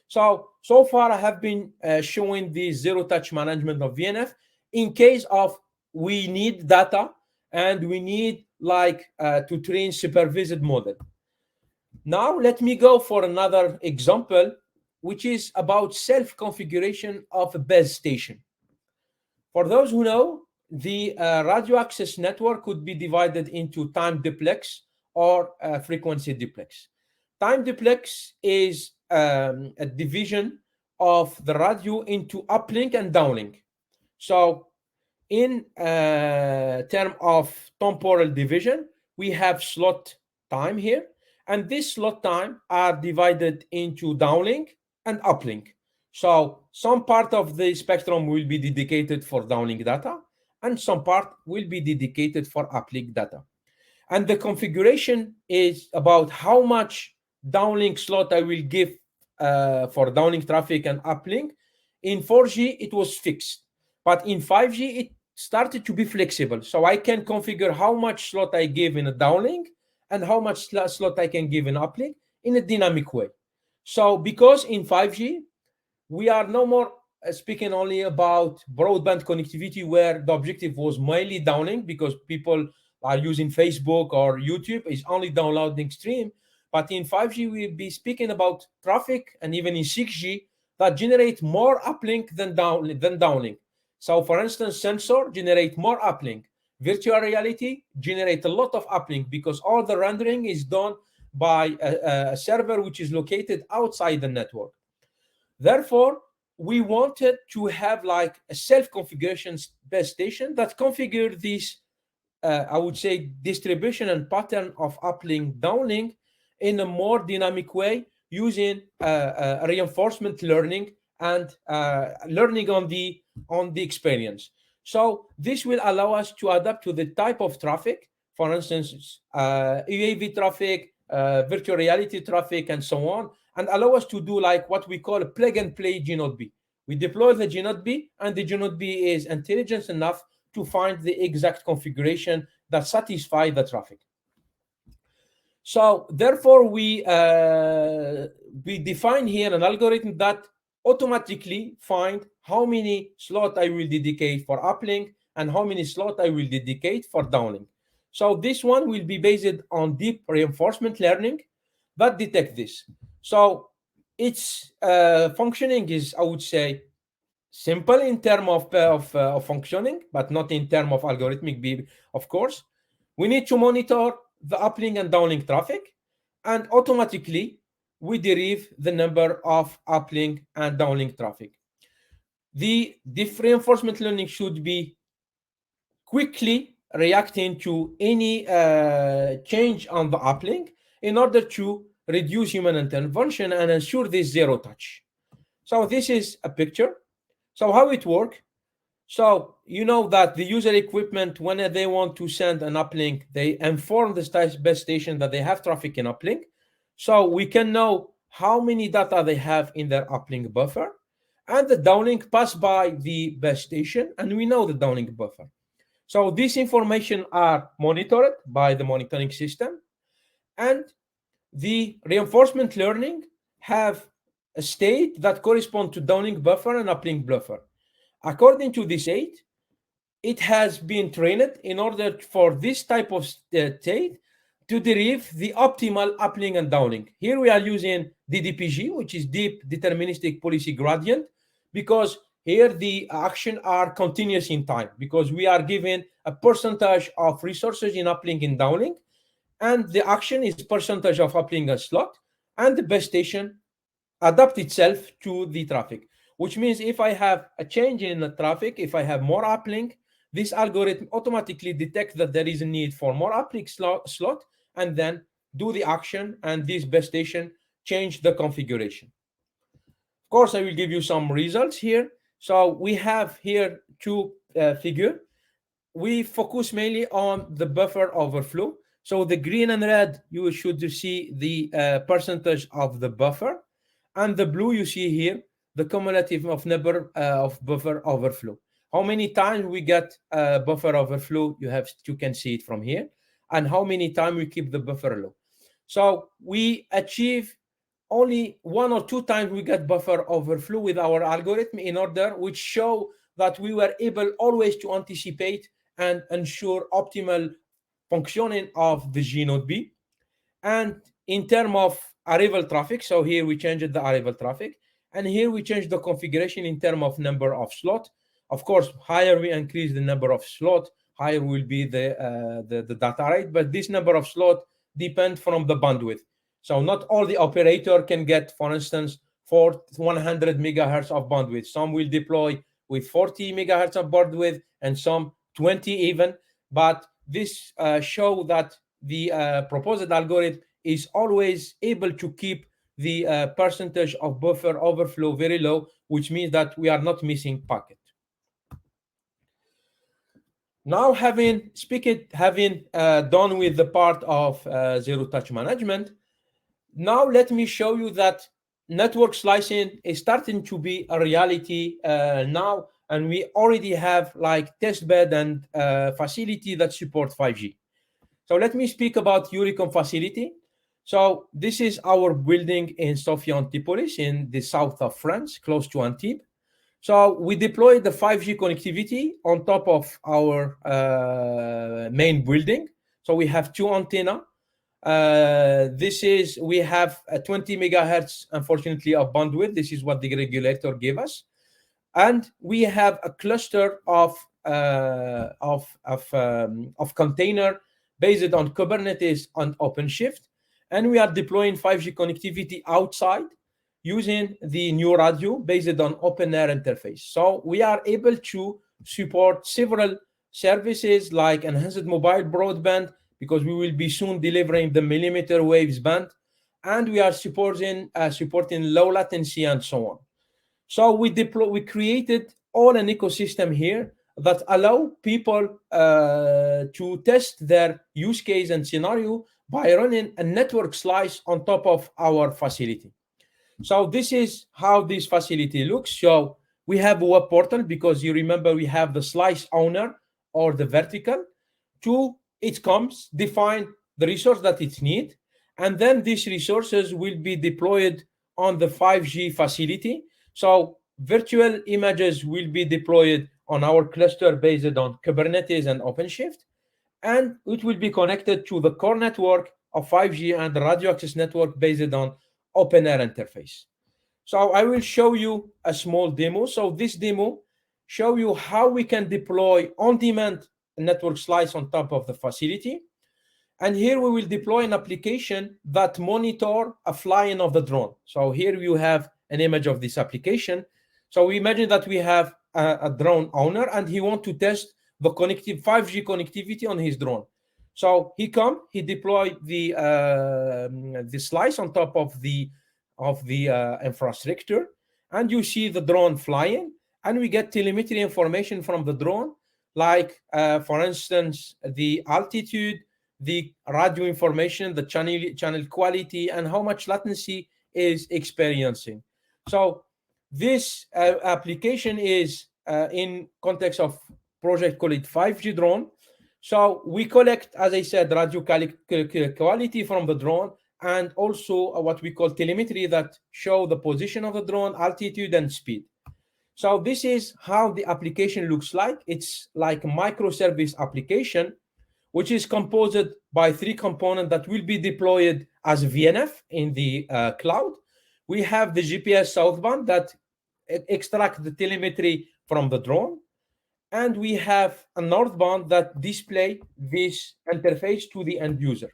So far I have been showing the zero-touch management of VNF in case of we need data and we need to train supervised model. Now let me go for another example, which is about self-configuration of a base station. For those who know, the radio access network could be divided into time duplex or frequency duplex. Time duplex is a division of the radio into uplink and downlink. So in term of temporal division, we have slot time here, and this slot time are divided into downlink and uplink. So some part of the spectrum will be dedicated for downlink data, and some part will be dedicated for uplink data. And the configuration is about how much downlink slot I will give for downlink traffic and uplink. In 4G, it was fixed, but in 5G, it started to be flexible. So I can configure how much slot I give in a downlink and how much slot I can give in uplink in a dynamic way. So because in 5G, we are no more speaking only about broadband connectivity, where the objective was mainly downlink because people are using Facebook or YouTube is only downloading stream. But in 5G, we'll be speaking about traffic, and even in 6G, that generate more uplink than downlink. So for instance, sensor generate more uplink. Virtual reality generate a lot of uplink because all the rendering is done by a server which is located outside the network. Therefore, we wanted to have like a self-configuration base station that configure this, I would say, distribution and pattern of uplink, downlink in a more dynamic way using reinforcement learning and learning on the experience. So this will allow us to adapt to the type of traffic, for instance, UAV traffic, virtual reality traffic, and so on, and allow us to do like what we call a plug and play G0B. We deploy the G0B, and the G0B is intelligent enough to find the exact configuration that satisfies the traffic. So therefore, we define here an algorithm that automatically find how many slots I will dedicate for uplink and how many slots I will dedicate for downlink. So this one will be based on deep reinforcement learning that detect this. So its functioning is, I would say, simple in terms of functioning, but not in terms of algorithmic, of course. We need to monitor the uplink and downlink traffic, and automatically we derive the number of uplink and downlink traffic. The deep reinforcement learning should be quickly reacting to any change on the uplink in order to reduce human intervention and ensure this zero touch. So this is a picture. So how it works? So you know that the user equipment, when they want to send an uplink, they inform the base station that they have traffic in uplink. So we can know how many data they have in their uplink buffer. And the downlink pass by the base station, and we know the downlink buffer. So this information are monitored by the monitoring system, and the reinforcement learning have a state that correspond to downlink buffer and uplink buffer. According to this state, it has been trained in order for this type of state to derive the optimal uplink and downlink. Here we are using DDPG, which is deep deterministic policy gradient, because here the action are continuous in time, because we are given a percentage of resources in uplink and downlink, and the action is percentage of uplink and slot, and the base station adapt itself to the traffic, which means if I have a change in the traffic, if I have more uplink, this algorithm automatically detects that there is a need for more uplink slot, and then do the action, and this base station change the configuration. Of course, I will give you some results here. So we have here two figures. We focus mainly on the buffer overflow. So the green and red, you should see the percentage of the buffer, and the blue you see here, the cumulative of number of buffer overflow. How many times we get buffer overflow, you can see it from here, and how many times we keep the buffer low. So we achieve only 1 or 2 times we get buffer overflow with our algorithm, in order which show that we were able always to anticipate and ensure optimal functioning of the G0B. And in terms of arrival traffic, so here we changed the arrival traffic, and here we changed the configuration in terms of number of slot. Of course, higher we increase the number of slot, higher will be the data rate, but this number of slot depends from the bandwidth. So not all the operator can get, for instance, for 100 megahertz of bandwidth. Some will deploy with 40 megahertz of bandwidth and some 20 even. But this show that the proposed algorithm is always able to keep the percentage of buffer overflow very low, which means that we are not missing packet. Now, having done with the part of zero touch management, now let me show you that network slicing is starting to be a reality now, and we already have like test bed and facility that support 5G. So let me speak about EURECOM facility. So this is our building in Sophia, Antipolis, in the south of France, close to Antibes. So we deployed the 5G connectivity on top of our main building. So we have two antennas. We have a 20 megahertz, unfortunately, of bandwidth. This is what the regulator gave us. And we have a cluster of container based on Kubernetes and OpenShift. And we are deploying 5G connectivity outside using the new radio based on open air interface. So we are able to support several services like enhanced mobile broadband, because we will be soon delivering the millimeter waves band, and we are supporting low latency and so on. So we created all an ecosystem here that allow people to test their use case and scenario by running a network slice on top of our facility. So this is how this facility looks. So we have a web portal, because you remember we have the slice owner or the vertical. It comes, define the resource that it needs, and then these resources will be deployed on the 5G facility. So virtual images will be deployed on our cluster based on Kubernetes and OpenShift, and it will be connected to the core network of 5G and the radio access network based on open air interface. So I will show you a small demo. So this demo show you how we can deploy on-demand network slice on top of the facility. And here we will deploy an application that monitor a flying of the drone. So here you have an image of this application. So we imagine that we have a drone owner, and he want to test the 5G connectivity on his drone. So he deployed the slice on top of the infrastructure, and you see the drone flying, and we get telemetry information from the drone, like for instance the altitude, the radio information, the channel quality, and how much latency is experiencing. So this application is in context of project called 5G drone. So we collect, as I said, radio quality from the drone, and also what we call telemetry that show the position of the drone, altitude, and speed. So this is how the application looks like. It's like a microservice application, which is composed by 3 components that will be deployed as VNF in the cloud. We have the GPS southbound that extract the telemetry from the drone. And we have a northbound that display this interface to the end user.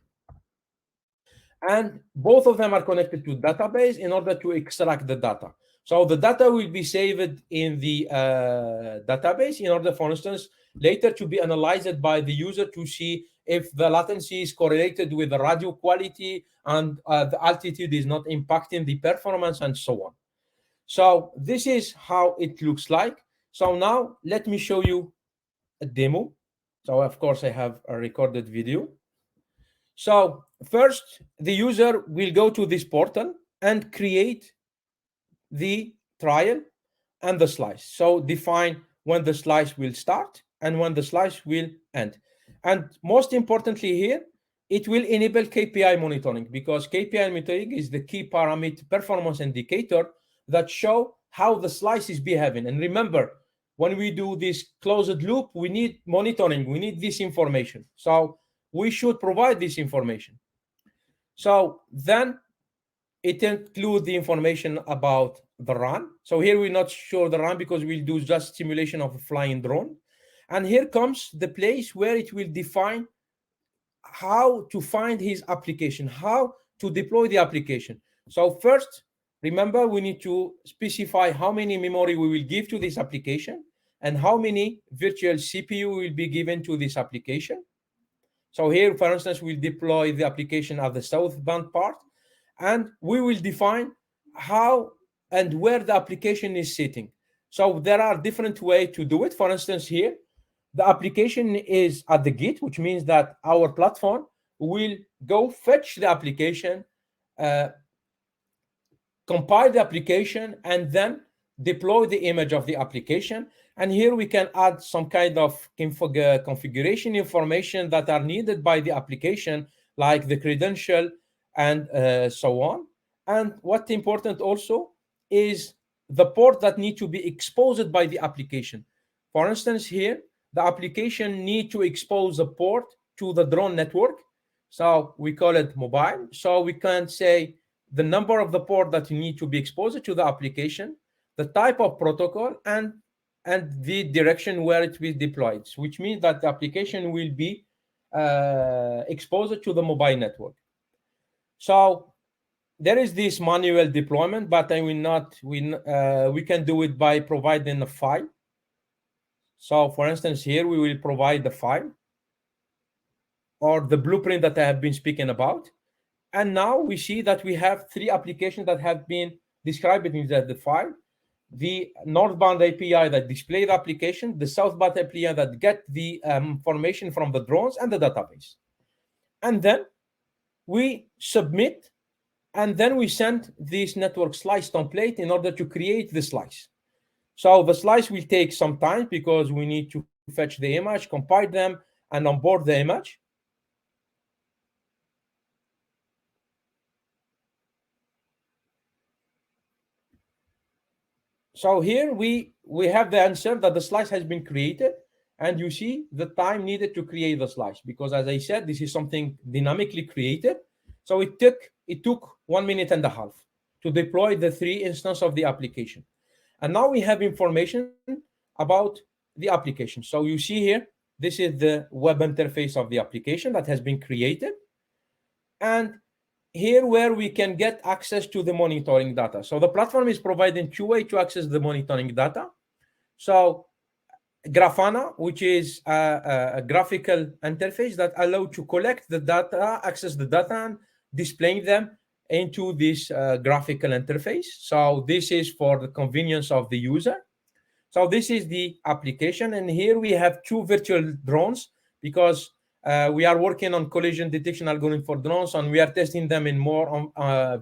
And both of them are connected to database in order to extract the data. So the data will be saved in the database in order, for instance, later to be analyzed by the user to see if the latency is correlated with the radio quality and the altitude is not impacting the performance and so on. So this is how it looks like. So now let me show you a demo. So of course I have a recorded video. So first the user will go to this portal and create the trial and the slice. So define when the slice will start and when the slice will end. And most importantly here, it will enable KPI monitoring, because KPI monitoring is the key parameter performance indicator that show how the slice is behaving. And remember, when we do this closed loop, we need monitoring, we need this information. So we should provide this information. So then it includes the information about the run. So here we're not sure the run because we'll do just simulation of a flying drone. And here comes the place where it will define how to find his application, how to deploy the application. So first, remember, we need to specify how many memory we will give to this application. and how many virtual CPU will be given to this application. So here, for instance, we'll deploy the application of the southbound part, and we will define how and where the application is sitting. So there are different ways to do it. For instance, here, the application is at the gate, which means that our platform will go fetch the application, compile the application, and then deploy the image of the application. And here we can add some kind of configuration information that are needed by the application, like the credential and so on. And what's important also is the port that need to be exposed by the application. For instance, here, the application need to expose a port to the drone network. So we call it mobile. So we can say the number of the port that you need to be exposed to the application, the type of protocol, and the direction where it will be deployed, which means that the application will be exposed to the mobile network. So there is this manual deployment, but I will not. We can do it by providing a file. So for instance, here we will provide the file or the blueprint that I have been speaking about. And now we see that we have three applications that have been described in the file. The northbound API that display the application, the southbound API that get the information from the drones and the database. And then we submit, and then we send this network slice template in order to create the slice. So the slice will take some time because we need to fetch the image, compile them, and onboard the image. So here we have the answer that the slice has been created, and you see the time needed to create the slice, because as I said, this is something dynamically created. So it took 1.5 minutes to deploy the 3 instances of the application. And now we have information about the application. So you see here, this is the web interface of the application that has been created. And here where we can get access to the monitoring data. So the platform is providing 2 ways to access the monitoring data. So Grafana, which is a graphical interface that allows to collect the data, access the data, and displaying them into this graphical interface. So this is for the convenience of the user. So this is the application. And here we have 2 virtual drones, because we are working on collision detection algorithm for drones, and we are testing them in more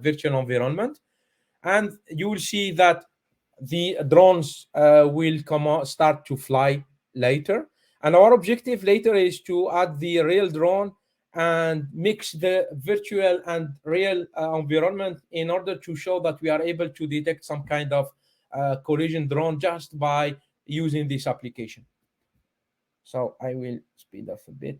virtual environment. And you will see that the drones will start to fly later. And our objective later is to add the real drone and mix the virtual and real environment in order to show that we are able to detect some kind of collision drone just by using this application. So I will speed up a bit.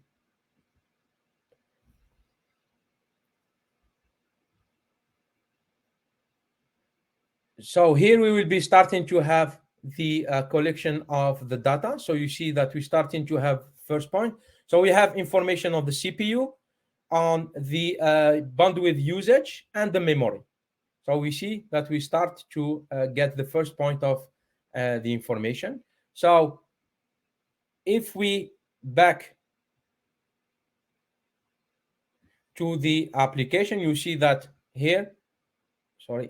So here we will be starting to have the collection of the data. So you see that we're starting to have first point. So we have information on the CPU, on the bandwidth usage, and the memory. So we see that we start to get the first point of the information. So if we back to the application, you see that here, sorry,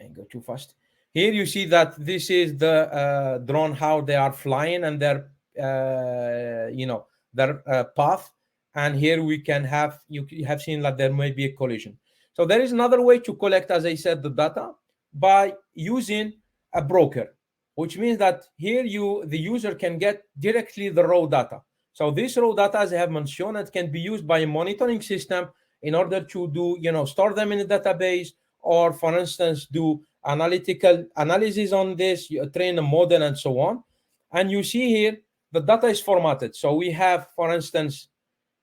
I go too fast. Here you see that this is the drone, how they are flying and their, their path. And here we can have, you have seen that there may be a collision. So there is another way to collect, as I said, the data by using a broker, which means that here the user can get directly the raw data. So this raw data, as I have mentioned, it can be used by a monitoring system in order to do, store them in a database, or for instance, do analytical analysis on this, train a model and so on. And you see here, the data is formatted. So we have, for instance,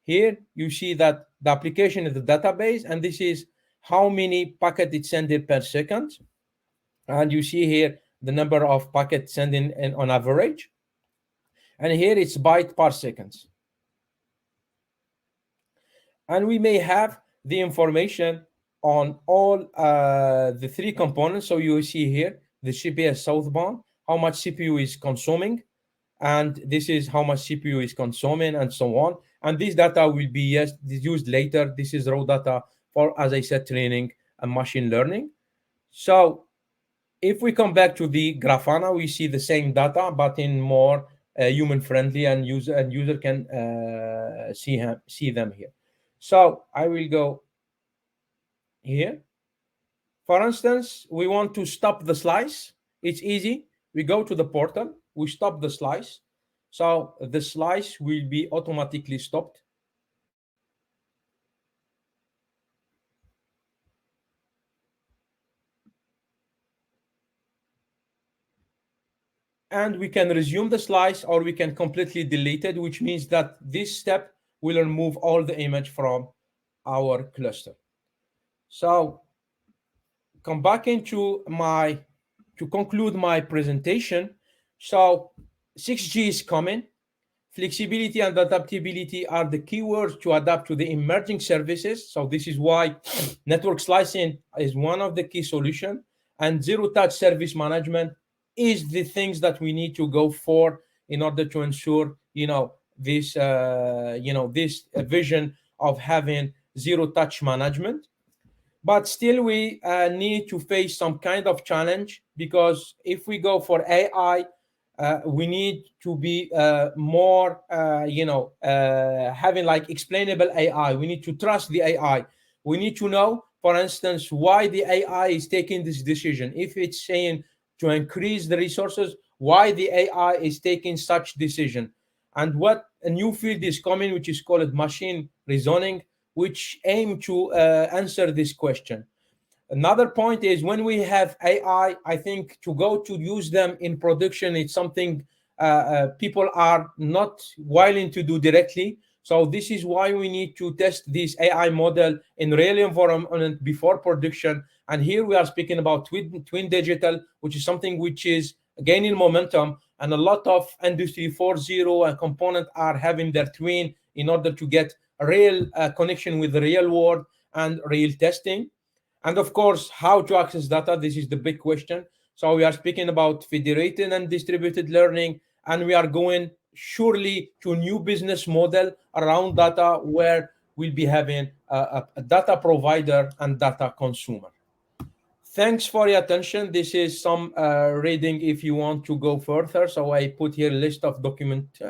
here you see that the application is the database, and this is how many packets it's sending per second. And you see here the number of packets sending on average. And here it's byte per second. And we may have the information on all the 3 components. So you see here the GPS southbound, how much CPU is consuming, and this is how much CPU is consuming, and so on. And this data will be used later. This is raw data for, as I said, training and machine learning. So if we come back to the Grafana, we see the same data, but in more human-friendly, and user can see them here. So I will go here. For instance, we want to stop the slice. It's easy. We go to the portal, we stop the slice. So the slice will be automatically stopped. And we can resume the slice, or we can completely delete it, which means that this step will remove all the image from our cluster. So come back into to conclude my presentation. So 6G is coming. Flexibility and adaptability are the keywords to adapt to the emerging services. So this is why network slicing is one of the key solutions, and zero-touch service management is the things that we need to go for in order to ensure, this vision of having zero-touch management. But still, we need to face some kind of challenge, because if we go for AI, we need to be more, having like explainable AI. We need to trust the AI. We need to know, for instance, why the AI is taking this decision. If it's saying to increase the resources, why the AI is taking such decision. And what a new field is coming, which is called machine reasoning, which aim to answer this question. Another point is, when we have AI, I think to go to use them in production, it's something people are not willing to do directly. So this is why we need to test this AI model in real environment before production. And here we are speaking about twin digital, which is something which is gaining momentum, and a lot of Industry 4.0 and components are having their twin in order to get a real connection with the real world and real testing. And of course, how to access data. This is the big question. So we are speaking about federated and distributed learning, and we are going surely to a new business model around data, where we'll be having a data provider and data consumer. Thanks for your attention. This is some reading if you want to go further. So I put here a list of documents,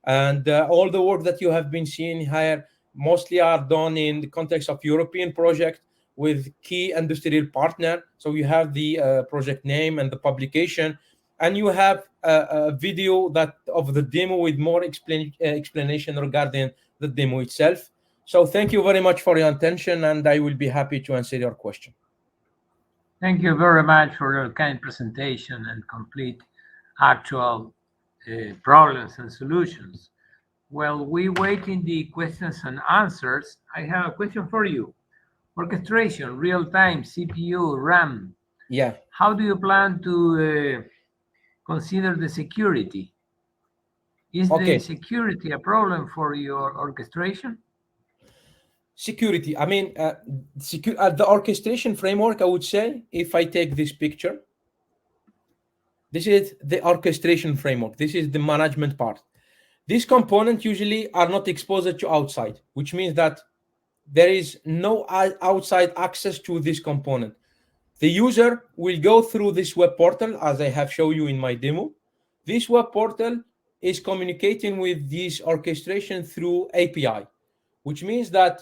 and all the work that you have been seeing here mostly are done in the context of European project with key industrial partner. So you have the project name and the publication, and you have a video of the demo with more explanation regarding the demo itself. So thank you very much for your attention, and I will be happy to answer your question. Thank you very much for your kind presentation and complete actual problems and solutions. While we wait in the questions and answers, I have a question for you. Orchestration, real-time, CPU, RAM. Yeah. How do you plan to consider the security? Is the security a problem for your orchestration? Security. I mean, the orchestration framework, I would say, if I take this picture, this is the orchestration framework. This is the management part. These components usually are not exposed to outside, which means that there is no outside access to this component. The user will go through this web portal, as I have shown you in my demo. This web portal is communicating with this orchestration through API, which means that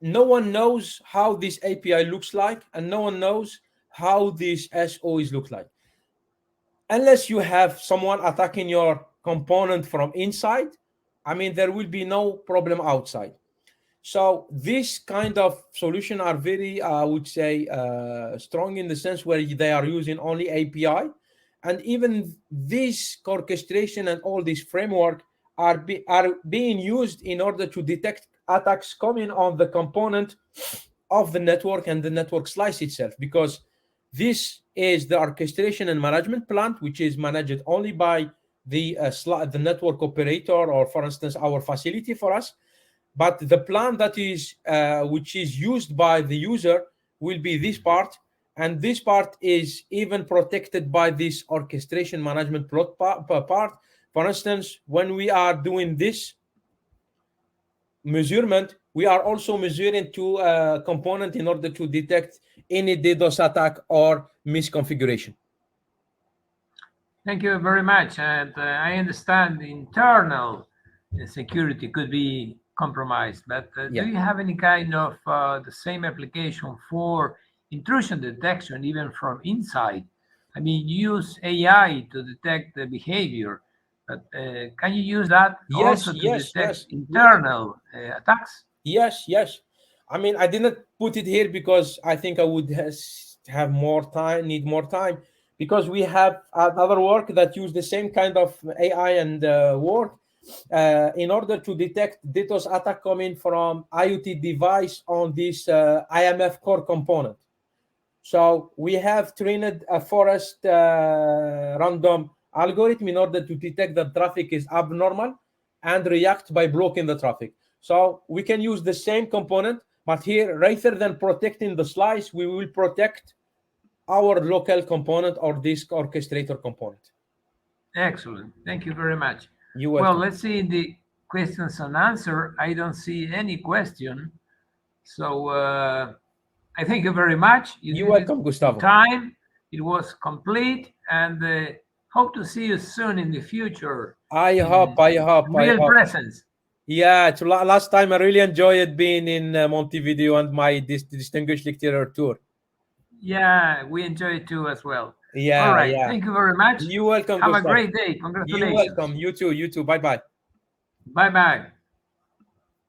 no one knows how this API looks like, and no one knows how these SOEs look like. Unless you have someone attacking your component from inside, I mean, there will be no problem outside. So this kind of solution are very, I would say, strong in the sense where they are using only API. And even this orchestration and all this framework are being used in order to detect attacks coming on the component of the network and the network slice itself, because this is the orchestration and management plant, which is managed only by the network operator, or for instance, our facility for us. But the plant that is which is used by the user will be this part, And this part is even protected by this orchestration management plot part. For instance, when we are doing this measurement, we are also measuring two components in order to detect any DDoS attack or misconfiguration. Thank you very much. And I understand the internal security could be compromised, but do you have any kind of the same application for intrusion detection, even from inside? I mean, you use AI to detect the behavior, but can you use that also to detect internal attacks? Yes. I mean, I didn't put it here because I think I would have more time, need more time, because we have another work that use the same kind of AI and work in order to detect DDoS attack coming from IoT device on this IMF core component. So we have trained a forest random algorithm in order to detect that traffic is abnormal and react by blocking the traffic. So we can use the same component, but here, rather than protecting the slice, we will protect our local component or disk orchestrator component. Excellent. Thank you very much. You're welcome. Well, let's see in the questions and answer. I don't see any question. So I thank you very much. You're welcome, Gustavo. Time. It was complete, and hope to see you soon in the future. I hope. Real presence. Yeah, last time I really enjoyed being in Montevideo and my distinguished lecturer tour. Yeah, we enjoy it too as well. Yeah. All right. Thank you very much. You're welcome, Have Gustavo. a great day. Congratulations. You're welcome. You too. Bye-bye. Bye-bye.